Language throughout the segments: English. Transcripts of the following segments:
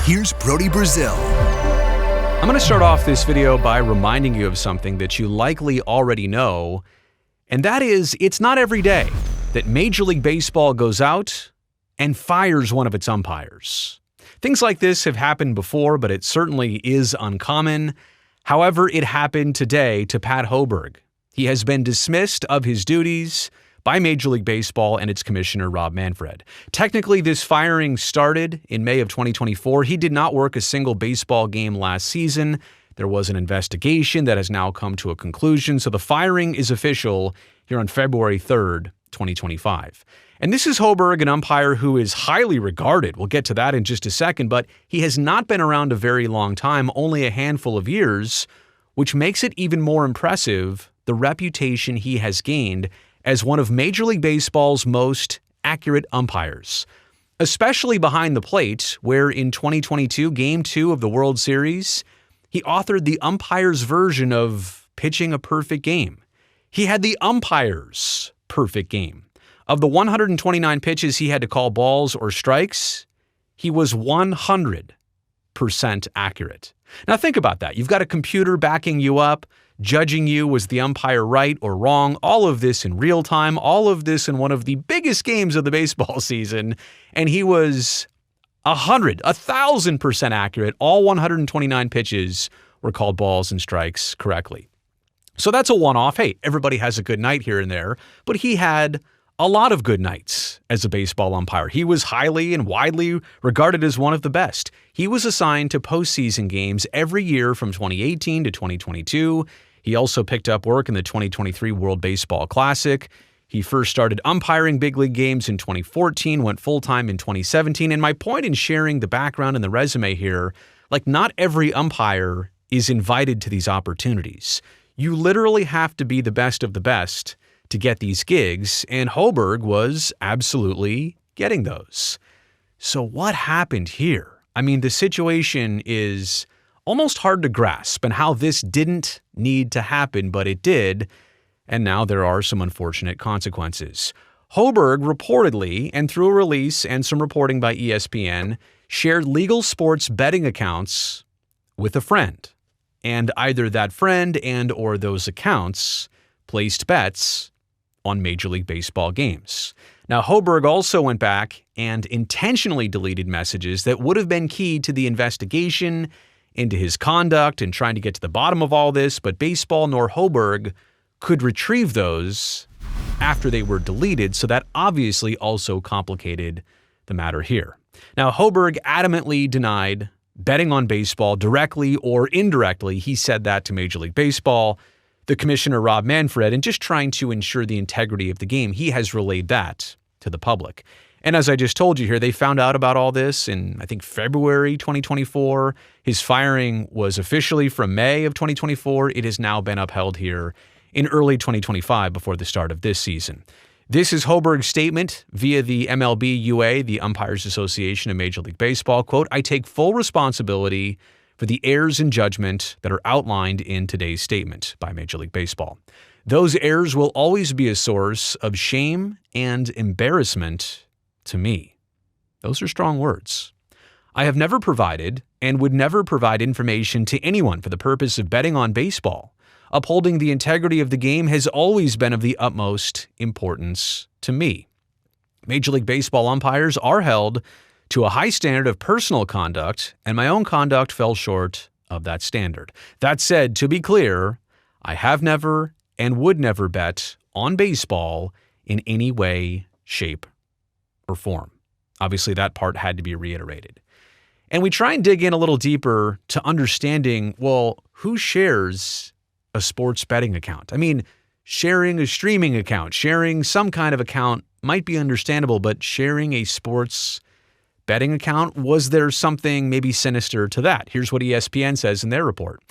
Here's Brody Brazil. I'm going to start off this video by reminding you of something that you likely already know, and that is it's not every day that Major League Baseball goes out and fires one of its umpires. Things like this have happened before, but it certainly is uncommon. However, it happened today to Pat Hoberg. He has been dismissed of his duties by Major League Baseball and its commissioner, Rob Manfred. Technically, this firing started in May of 2024. He did not work a single baseball game last season. There was an investigation that has now come to a conclusion, so the firing is official here on February 3rd, 2025. And this is Hoberg, an umpire who is highly regarded. We'll get to that in just a second, but he has not been around a very long time, only a handful of years, which makes it even more impressive the reputation he has gained as one of Major League Baseball's most accurate umpires, especially behind the plate, where in 2022, Game 2 of the World Series, he authored the umpire's version of pitching a perfect game. He had the umpire's perfect game. Of the 129 pitches he had to call balls or strikes, he was 100% accurate. Now think about that. You've got a computer backing you up, judging you, was the umpire right or wrong, all of this in real time, all of this in one of the biggest games of the baseball season, and he was 1,000% accurate. All 129 pitches were called balls and strikes correctly. So that's a one-off. Hey, everybody has a good night here and there, but he had a lot of good nights as a baseball umpire. He was highly and widely regarded as one of the best. He was assigned to postseason games every year from 2018 to 2022. He also picked up work in the 2023 World Baseball Classic. He first started umpiring big league games in 2014, went full-time in 2017. And my point in sharing the background and the resume here, like not every umpire is invited to these opportunities. You literally have to be the best of the best to get these gigs, and Hoberg was absolutely getting those. So what happened here? I mean, the situation is almost hard to grasp, and how this didn't need to happen, but it did, and now there are some unfortunate consequences. Hoberg reportedly, and through a release and some reporting by ESPN, shared legal sports betting accounts with a friend, and either that friend and or those accounts placed bets on Major League Baseball games. Now, Hoberg also went back and intentionally deleted messages that would have been key to the investigation into his conduct and trying to get to the bottom of all this, but baseball nor Hoberg could retrieve those after they were deleted, so that obviously also complicated the matter here. Now, Hoberg adamantly denied betting on baseball directly or indirectly. He said that to Major League Baseball. The commissioner, Rob Manfred, and just trying to ensure the integrity of the game, he has relayed that to the public. And as I just told you here, they found out about all this in, I think, February 2024. His firing was officially from May of 2024. It has now been upheld here in early 2025 before the start of this season. This is Hoberg's statement via the MLB UA, the Umpires Association of Major League Baseball. Quote, "I take full responsibility for the errors in judgment that are outlined in today's statement by Major League Baseball. Those errors will always be a source of shame and embarrassment to me." Those are strong words. "I have never provided and would never provide information to anyone for the purpose of betting on baseball. Upholding the integrity of the game has always been of the utmost importance to me. Major League Baseball umpires are held to a high standard of personal conduct, and my own conduct fell short of that standard. That said, to be clear, I have never and would never bet on baseball in any way, shape, or form." Obviously, that part had to be reiterated. And we try and dig in a little deeper to understanding, well, who shares a sports betting account? I mean, sharing a streaming account, sharing some kind of account might be understandable, but sharing a sports betting account, was there something maybe sinister to that? Here's what ESPN says in their report.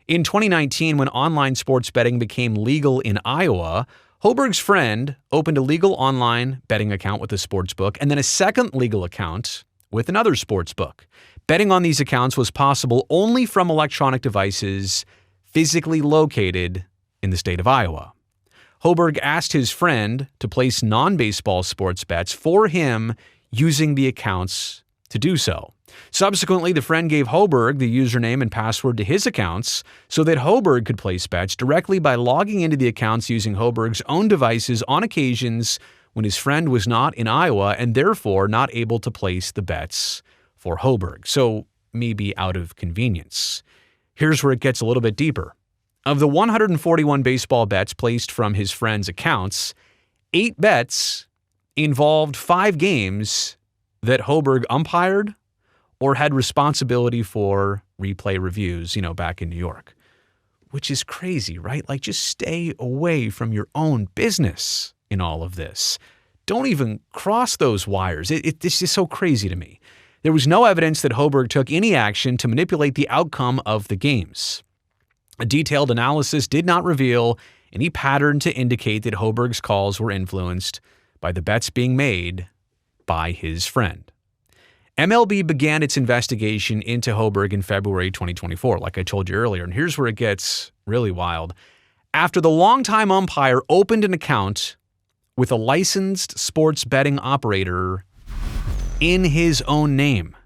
In 2019, when online sports betting became legal in Iowa, Hoberg's friend opened a legal online betting account with a sports book and then a second legal account with another sports book. Betting on these accounts was possible only from electronic devices physically located in the state of Iowa. Hoberg asked his friend to place non-baseball sports bets for him using the accounts to do so. Subsequently, the friend gave Hoberg the username and password to his accounts so that Hoberg could place bets directly by logging into the accounts using Hoberg's own devices on occasions when his friend was not in Iowa and therefore not able to place the bets for Hoberg. So maybe out of convenience. Here's where it gets a little bit deeper. Of the 141 baseball bets placed from his friend's accounts, 8 bets involved 5 games that Hoberg umpired or had responsibility for replay reviews, back in New York. Which is crazy, right? Like, just stay away from your own business in all of this. Don't even cross those wires. It's just so crazy to me. There was no evidence that Hoberg took any action to manipulate the outcome of the games. A detailed analysis did not reveal any pattern to indicate that Hoberg's calls were influenced by the bets being made by his friend. MLB began its investigation into Hoberg in February 2024, like I told you earlier, and here's where it gets really wild. After the longtime umpire opened an account with a licensed sports betting operator in his own name.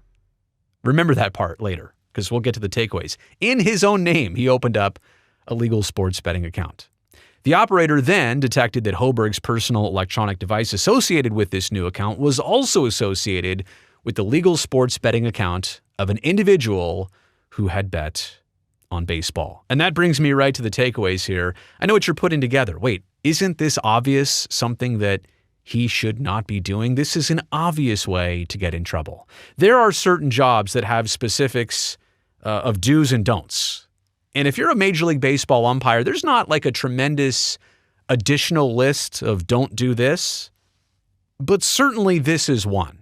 Remember that part later, because we'll get to the takeaways. In his own name, he opened up a legal sports betting account. The operator then detected that Hoberg's personal electronic device associated with this new account was also associated with the legal sports betting account of an individual who had bet on baseball. And that brings me right to the takeaways here. I know what you're putting together. Wait, isn't this obvious something that he should not be doing? This is an obvious way to get in trouble. There are certain jobs that have specifics of do's and don'ts. And if you're a Major League Baseball umpire, there's not like a tremendous additional list of don't do this, but certainly this is one.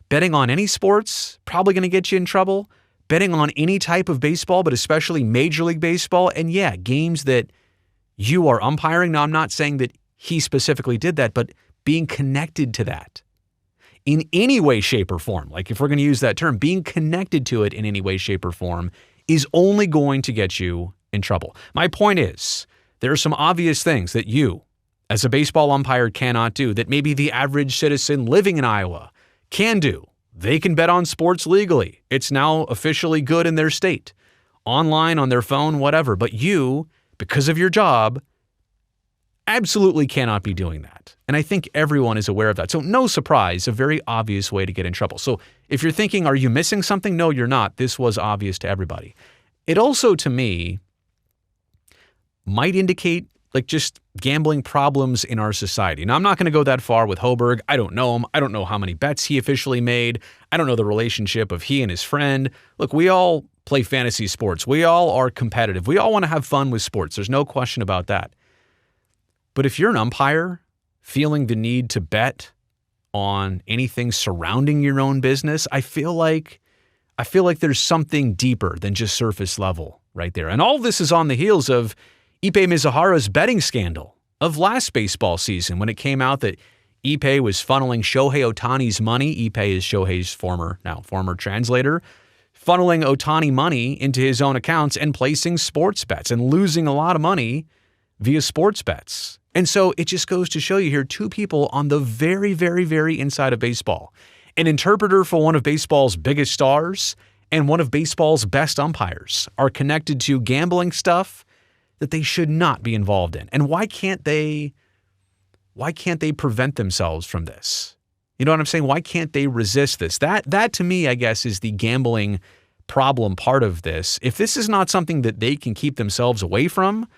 Betting on any sports, probably going to get you in trouble. Betting on any type of baseball, but especially Major League Baseball, and yeah, games that you are umpiring. Now, I'm not saying that he specifically did that, but being connected to that in any way, shape, or form, like if we're going to use that term, being connected to it in any way, shape, or form is only going to get you in trouble. My point is, there are some obvious things that you, as a baseball umpire, cannot do that maybe the average citizen living in Iowa can do. They can bet on sports legally. It's now officially good in their state, online, on their phone, whatever. But you, because of your job, absolutely cannot be doing that. And I think everyone is aware of that. So no surprise, a very obvious way to get in trouble. So if you're thinking, are you missing something? No, you're not. This was obvious to everybody. It also, to me, might indicate like just gambling problems in our society. Now, I'm not going to go that far with Hoberg. I don't know him. I don't know how many bets he officially made. I don't know the relationship of he and his friend. Look, we all play fantasy sports. We all are competitive. We all want to have fun with sports. There's no question about that. But if you're an umpire feeling the need to bet on anything surrounding your own business, I feel like there's something deeper than just surface level right there. And all of this is on the heels of Ippei Mizuhara's betting scandal of last baseball season when it came out that Ippei was funneling Shohei Ohtani's money. Ippei is Shohei's former translator, funneling Ohtani money into his own accounts and placing sports bets and losing a lot of money via sports bets. And so it just goes to show you here, two people on the very, very, very inside of baseball. An interpreter for one of baseball's biggest stars and one of baseball's best umpires are connected to gambling stuff that they should not be involved in. And why can't they prevent themselves from this? You know what I'm saying? Why can't they resist this? That to me, I guess, is the gambling problem part of this. If this is not something that they can keep themselves away from,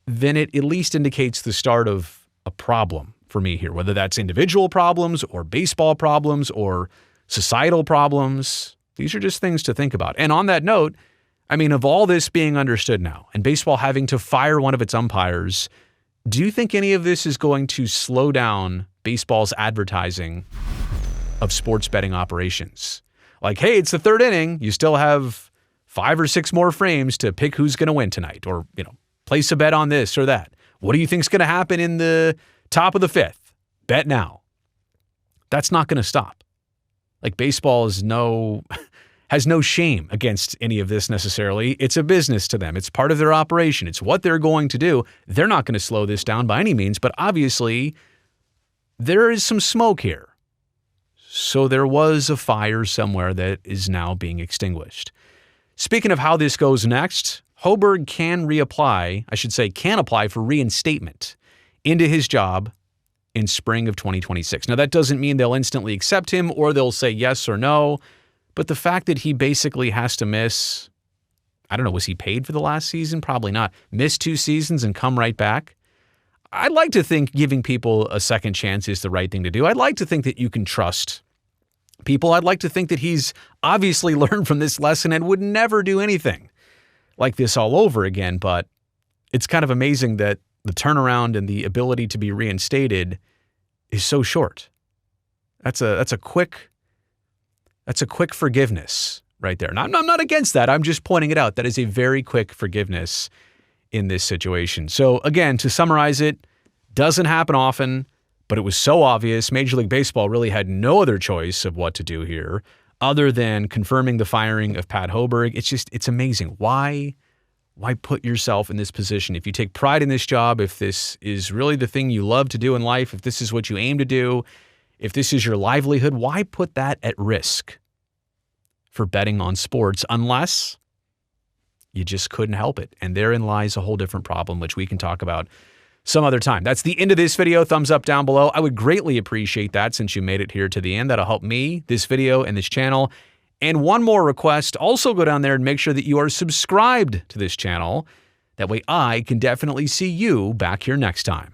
then it at least indicates the start of a problem for me here, whether that's individual problems or baseball problems or societal problems. These are just things to think about. And on that note, I mean, of all this being understood now and baseball having to fire one of its umpires, do you think any of this is going to slow down baseball's advertising of sports betting operations? Like, hey, it's the third inning. You still have 5 or 6 more frames to pick who's going to win tonight, or, place a bet on this or that. What do you think's going to happen in the top of the 5th? Bet now. That's not going to stop. Like, baseball has no shame against any of this necessarily. It's a business to them. It's part of their operation. It's what they're going to do. They're not going to slow this down by any means, but obviously there is some smoke here. So there was a fire somewhere that is now being extinguished. Speaking of how this goes next, Hoberg can apply for reinstatement into his job in spring of 2026. Now, that doesn't mean they'll instantly accept him or they'll say yes or no, but the fact that he basically has to miss, I don't know, was he paid for the last season? Probably not. Miss 2 seasons and come right back. I'd like to think giving people a second chance is the right thing to do. I'd like to think that you can trust people. I'd like to think that he's obviously learned from this lesson and would never do anything like this all over again, but it's kind of amazing that the turnaround and the ability to be reinstated is so short. That's a quick forgiveness right there. And I'm not against that. I'm just pointing it out. That is a very quick forgiveness in this situation. So again, to summarize it, doesn't happen often, but it was so obvious. Major League Baseball really had no other choice of what to do here other than confirming the firing of Pat Hoberg. It's amazing. Why put yourself in this position? If you take pride in this job, if this is really the thing you love to do in life, if this is what you aim to do, if this is your livelihood, why put that at risk for betting on sports unless you just couldn't help it? And therein lies a whole different problem, which we can talk about some other time. That's the end of this video. Thumbs up down below. I would greatly appreciate that since you made it here to the end. That'll help me, this video, and this channel. And one more request, also go down there and make sure that you are subscribed to this channel. That way I can definitely see you back here next time.